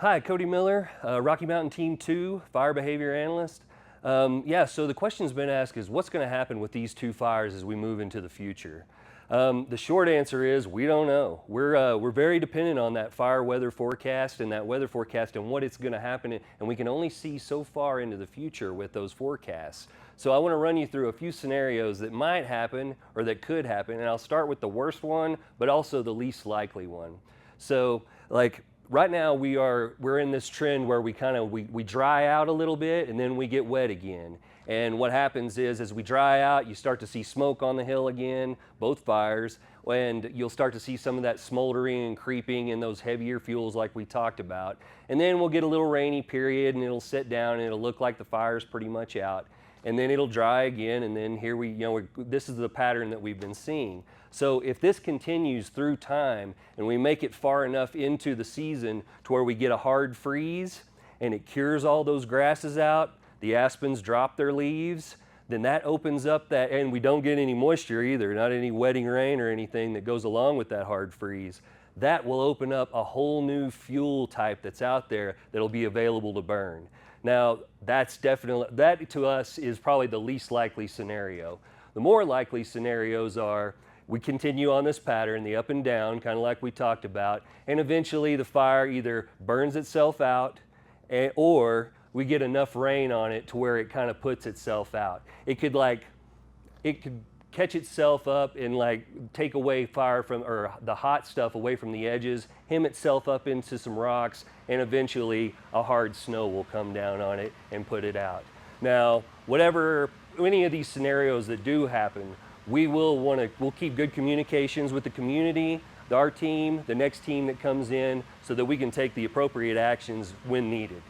Hi, Cody Miller, Rocky Mountain Team 2, Fire Behavior Analyst. So the question's been asked is what's going to happen with these two fires as we move into the future? The short answer is we don't know. We're very dependent on that fire weather forecast and that weather forecast and what it's going to happen, and we can only see so far into the future with those forecasts. So I want to run you through a few scenarios that might happen or that could happen, and I'll start with the worst one, but also the least likely one. So right now we're in this trend where we dry out a little bit and then we get wet again. And what happens is as we dry out, you start to see smoke on the hill again, both fires, and you'll start to see some of that smoldering and creeping in those heavier fuels like we talked about. And then we'll get a little rainy period and it'll sit down and it'll look like the fire's pretty much out. And then it'll dry again, and then here this is the pattern that we've been seeing. So if this continues through time and we make it far enough into the season to where we get a hard freeze and it cures all those grasses out, the aspens drop their leaves, then that opens up that, and we don't get any moisture either, not any wetting rain or anything that goes along with that hard freeze. That will open up a whole new fuel type that's out there that'll be available to burn. Now, that to us is probably the least likely scenario. The more likely scenarios are we continue on this pattern, the up and down, kind of like we talked about, and eventually the fire either burns itself out or we get enough rain on it to where it kind of puts itself out. It could catch itself up and take away fire from, or the hot stuff away from the edges, hem itself up into some rocks, and eventually a hard snow will come down on it and put it out. Now, any of these scenarios that do happen, we'll keep good communications with the community, our team, the next team that comes in, so that we can take the appropriate actions when needed.